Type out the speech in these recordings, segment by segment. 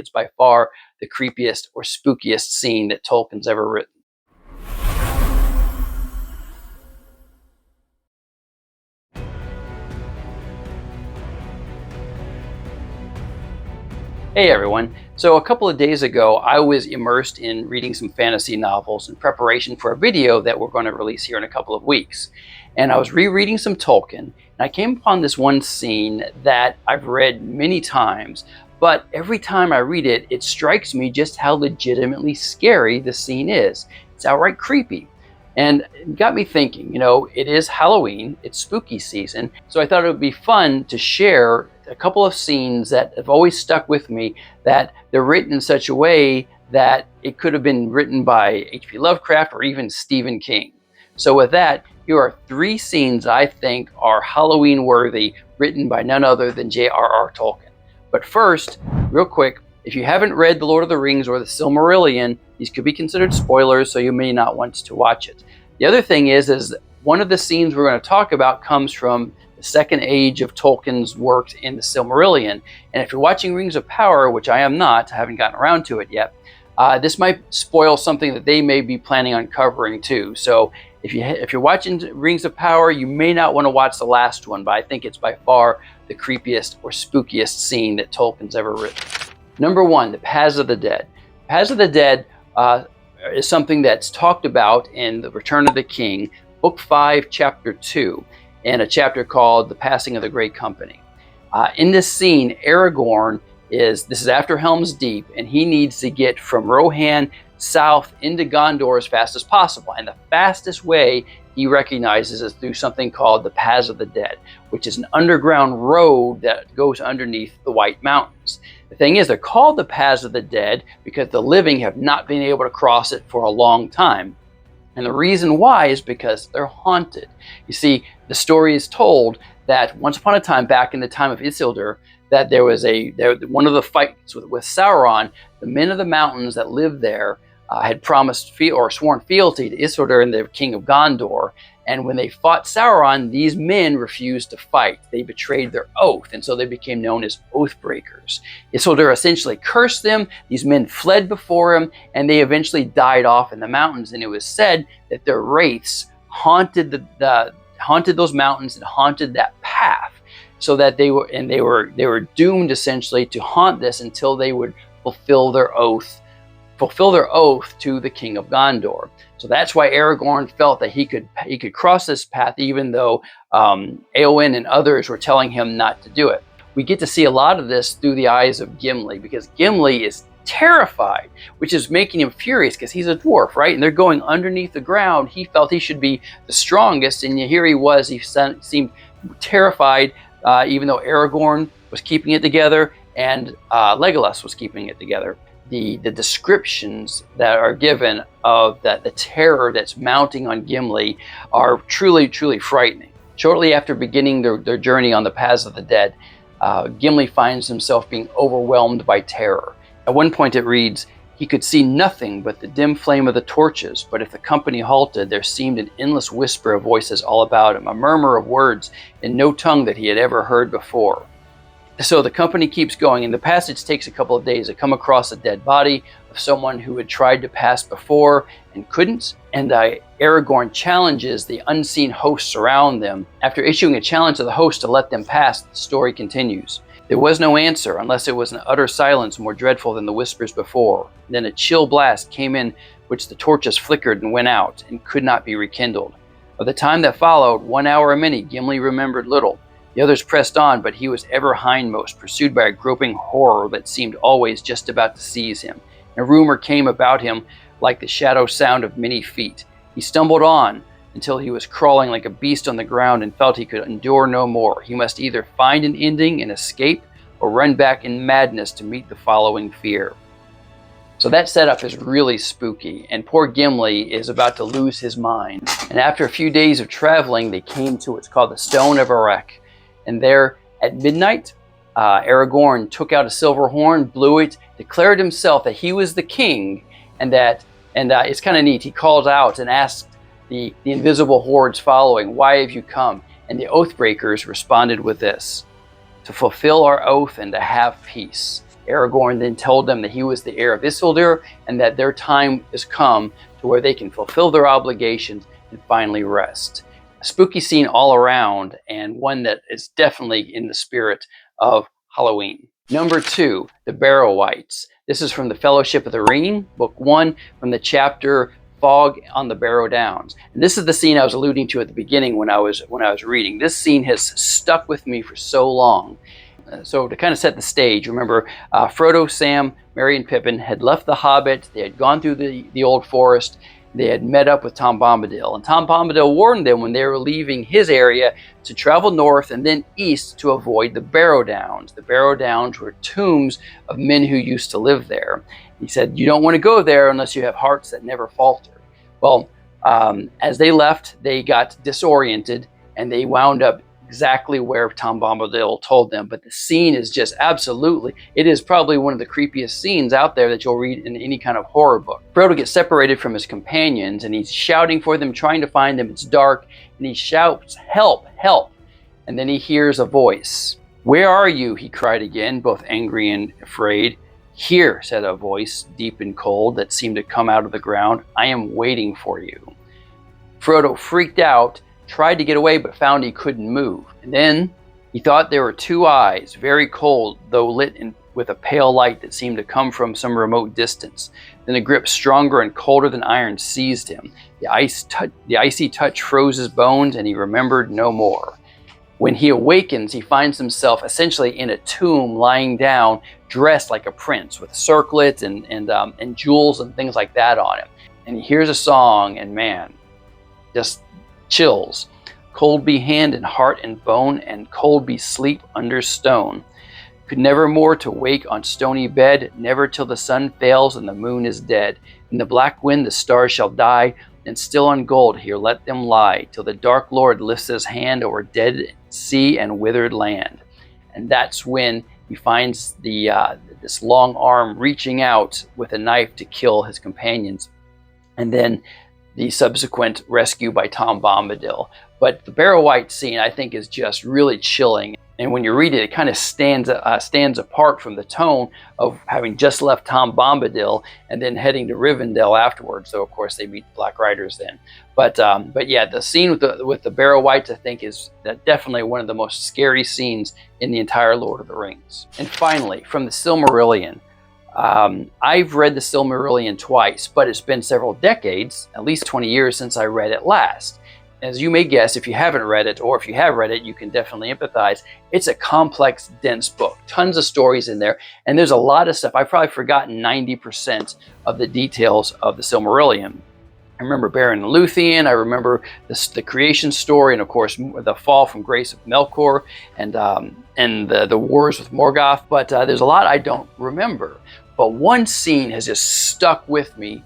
It's by far the creepiest or spookiest scene that Tolkien's ever written. Hey everyone. So a couple of days ago, I was immersed in reading some fantasy novels in preparation for a video that we're going to release here in a couple of weeks. And I was rereading some Tolkien, and I came upon this one scene that I've read many times, but every time I read it, it strikes me just how legitimately scary the scene is. It's outright creepy. And it got me thinking, it is Halloween, it's spooky season, so I thought it would be fun to share a couple of scenes that have always stuck with me, that they're written in such a way that it could have been written by H.P. Lovecraft or even Stephen King. So with that, here are 3 scenes I think are Halloween worthy, written by none other than J.R.R. Tolkien. But first, real quick, if you haven't read The Lord of the Rings or The Silmarillion, these could be considered spoilers, so you may not want to watch it. The other thing is one of the scenes we're going to talk about comes from the second age of Tolkien's work in the Silmarillion. And if you're watching Rings of Power, which I am not, I haven't gotten around to it yet, this might spoil something that they may be planning on covering too. So if you're watching Rings of Power, you may not want to watch the last one, but I think it's by far the creepiest or spookiest scene that Tolkien's ever written. Number 1, the Paths of the Dead. Paths of the Dead is something that's talked about in The Return of the King, Book 5, Chapter 2, in a chapter called The Passing of the Great Company. In this scene, Aragorn this is after Helm's Deep, and he needs to get from Rohan south into Gondor as fast as possible. And the fastest way he recognizes is through something called the Paths of the Dead, which is an underground road that goes underneath the White Mountains. The thing is, they're called the Paths of the Dead because the living have not been able to cross it for a long time. And the reason why is because they're haunted. You see, the story is told that once upon a time, back in the time of Isildur, that there was one of the fights with Sauron. The men of the mountains that lived there had promised or sworn fealty to Isildur and the king of Gondor. And when they fought Sauron, these men refused to fight. They betrayed their oath, and so they became known as Oathbreakers. Isildur essentially cursed them. These men fled before him, and they eventually died off in the mountains. And it was said that their wraiths haunted those mountains and haunted that path, so that they were doomed essentially to haunt this until they would fulfill their oath to the king of Gondor. So that's why Aragorn felt that he could cross this path, even though Éowyn and others were telling him not to do it. We get to see a lot of this through the eyes of Gimli, because Gimli is terrified, which is making him furious because he's a dwarf, right? And they're going underneath the ground. He felt he should be the strongest, and here he was. He seemed terrified, even though Aragorn was keeping it together and Legolas was keeping it together. The descriptions that are given of the terror that's mounting on Gimli are truly, truly frightening. Shortly after beginning their journey on the Paths of the Dead, Gimli finds himself being overwhelmed by terror. At one point it reads, "He could see nothing but the dim flame of the torches, but if the company halted, there seemed an endless whisper of voices all about him, a murmur of words in no tongue that he had ever heard before." So the company keeps going, and the passage takes a couple of days to come across a dead body of someone who had tried to pass before and couldn't. And Aragorn challenges the unseen hosts around them. After issuing a challenge to the host to let them pass, the story continues. There was no answer, unless it was an utter silence more dreadful than the whispers before. Then a chill blast came in, which the torches flickered and went out, and could not be rekindled. Of the time that followed, 1 hour a minute, Gimli remembered little. The others pressed on, but he was ever hindmost, pursued by a groping horror that seemed always just about to seize him. And a rumor came about him like the shadow sound of many feet. He stumbled on until he was crawling like a beast on the ground and felt he could endure no more. He must either find an ending and escape, or run back in madness to meet the following fear. So that setup is really spooky, and poor Gimli is about to lose his mind. And after a few days of traveling, they came to what's called the Stone of Erech. And there at midnight, Aragorn took out a silver horn, blew it, declared himself that he was the king, and it's kind of neat. He called out and asked the invisible hordes following, "Why have you come?" And the Oathbreakers responded with this: "To fulfill our oath and to have peace." Aragorn then told them that he was the heir of Isildur and that their time has come to where they can fulfill their obligations and finally rest. A spooky scene all around, and one that is definitely in the spirit of Halloween. Number 2, the Barrow-Wights. This is from the Fellowship of the Ring, book 1, from the chapter Fog on the Barrow Downs. And this is the scene I was alluding to at the beginning when I was reading. This scene has stuck with me for so long. So to kind of set the stage, remember Frodo, Sam, Merry, and Pippin had left the Hobbit. They had gone through the old forest. They had met up with Tom Bombadil. And Tom Bombadil warned them when they were leaving his area to travel north and then east to avoid the Barrow Downs. The Barrow Downs were tombs of men who used to live there. He said, you don't want to go there unless you have hearts that never falter. Well, as they left, they got disoriented and they wound up exactly where Tom Bombadil told them. But the scene is just absolutely, it is probably one of the creepiest scenes out there that you'll read in any kind of horror book. Frodo gets separated from his companions and he's shouting for them, trying to find them. It's dark and he shouts, help, help. And then he hears a voice. Where are you? He cried again, both angry and afraid. Here, said a voice, deep and cold, that seemed to come out of the ground. I am waiting for you. Frodo freaked out, tried to get away, but found he couldn't move. And then he thought there were two eyes, very cold, though lit with a pale light that seemed to come from some remote distance. Then a grip stronger and colder than iron seized him. The icy touch froze his bones, and he remembered no more. When he awakens, he finds himself essentially in a tomb, lying down, dressed like a prince, with circlets and jewels and things like that on him. And he hears a song, and man, just chills. Cold be hand and heart and bone, and cold be sleep under stone. Could never more to wake on stony bed, never till the sun fails and the moon is dead. In the black wind the stars shall die, and still on gold here let them lie, till the dark Lord lifts his hand over dead sea and withered land. And that's when he finds this long arm reaching out with a knife to kill his companions. And then the subsequent rescue by Tom Bombadil. But the Barrow-Wight scene, I think, is just really chilling. And when you read it, it kind of stands apart from the tone of having just left Tom Bombadil and then heading to Rivendell afterwards. So, of course, they meet the Black Riders then. But yeah, the scene with the Barrow-Wights, I think, is definitely one of the most scary scenes in the entire Lord of the Rings. And finally, from the Silmarillion. I've read the Silmarillion twice, but it's been several decades, at least 20 years since I read it last. As you may guess, if you haven't read it, or if you have read it, you can definitely empathize. It's a complex, dense book. Tons of stories in there, and there's a lot of stuff. I've probably forgotten 90% of the details of the Silmarillion. I remember Beren and Luthien, I remember the creation story, and of course the fall from grace of Melkor, and the wars with Morgoth, but there's a lot I don't remember. But one scene has just stuck with me,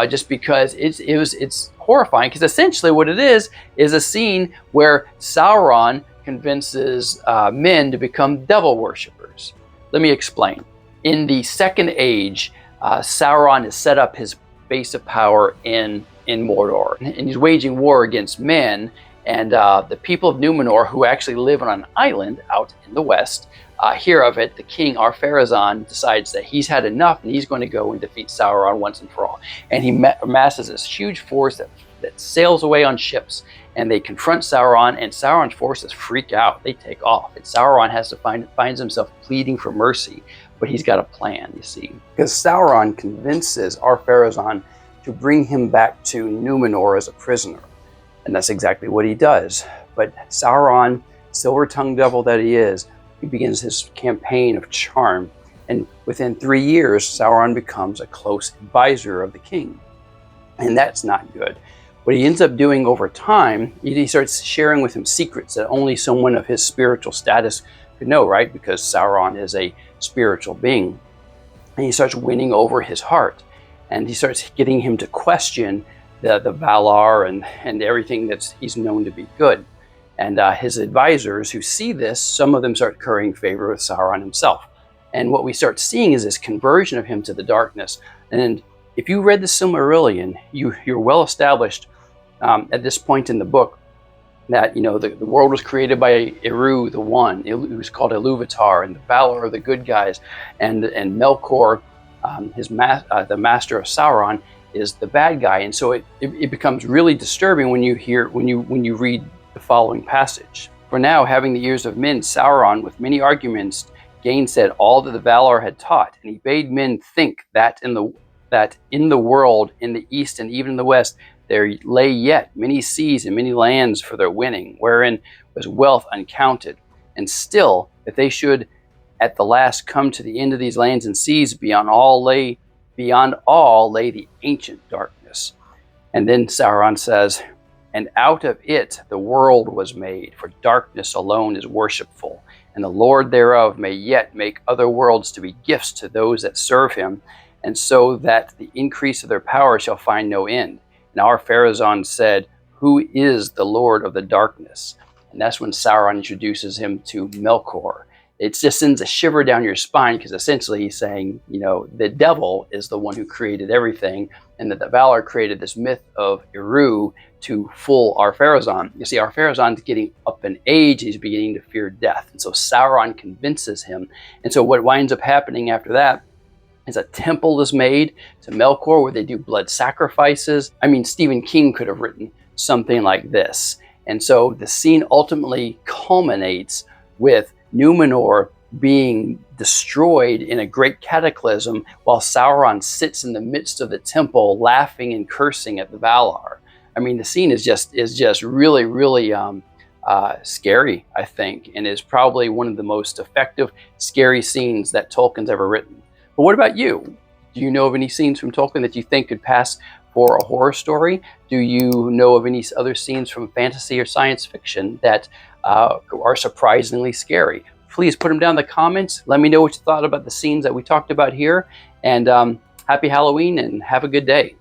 just because it's horrifying, because essentially what it is a scene where Sauron convinces men to become devil worshippers. Let me explain. In the Second Age, Sauron has set up his base of power in Mordor, and he's waging war against men, and the people of Numenor, who actually live on an island out in the west, hear of it. The king, Ar-Pharazôn, decides that he's had enough and he's going to go and defeat Sauron once and for all. And he amasses this huge force that sails away on ships, and they confront Sauron, and Sauron's forces freak out. They take off, and Sauron finds himself pleading for mercy, but he's got a plan, you see. Because Sauron convinces Ar-Pharazôn to bring him back to Numenor as a prisoner. And that's exactly what he does. But Sauron, silver-tongued devil that he is, he begins his campaign of charm. And within 3 years, Sauron becomes a close advisor of the king. And that's not good. What he ends up doing over time, he starts sharing with him secrets that only someone of his spiritual status could know, right? Because Sauron is a spiritual being. And he starts winning over his heart. And he starts getting him to question the Valar and everything that he's known to be good. And his advisors who see this, some of them start currying favor with Sauron himself. And what we start seeing is this conversion of him to the darkness. And if you read the Silmarillion, you're well established at this point in the book that, you know, the world was created by Eru, the One, who's called Iluvatar, and the Valar are the good guys, and Melkor, the master of Sauron, is the bad guy. And so it becomes really disturbing when you read the following passage. For now, having the ears of men, Sauron, with many arguments, gainsaid all that the Valar had taught, and he bade men think that in the world, in the east and even in the west, there lay yet many seas and many lands for their winning, wherein was wealth uncounted. And still, if they should at the last come to the end of these lands and seas, beyond all lay the ancient darkness. And then Sauron says, and out of it the world was made, for darkness alone is worshipful, and the Lord thereof may yet make other worlds to be gifts to those that serve him, and so that the increase of their power shall find no end. And Ar-Pharazôn said, who is the Lord of the darkness? And that's when Sauron introduces him to Melkor. It just sends a shiver down your spine, because essentially he's saying, you know, the devil is the one who created everything, and that the Valar created this myth of Eru to fool Ar-Pharazôn. You see, Ar-Pharazôn's getting up in age, he's beginning to fear death. And so Sauron convinces him. And so what winds up happening after that is a temple is made to Melkor where they do blood sacrifices. I mean, Stephen King could have written something like this. And so the scene ultimately culminates with Numenor being destroyed in a great cataclysm, while Sauron sits in the midst of the temple laughing and cursing at the Valar. I mean, the scene is just really, really scary, I think, and is probably one of the most effective, scary scenes that Tolkien's ever written. But what about you? Do you know of any scenes from Tolkien that you think could pass for a horror story? Do you know of any other scenes from fantasy or science fiction that are surprisingly scary? Please put them down in the comments. Let me know what you thought about the scenes that we talked about here. And happy Halloween and have a good day.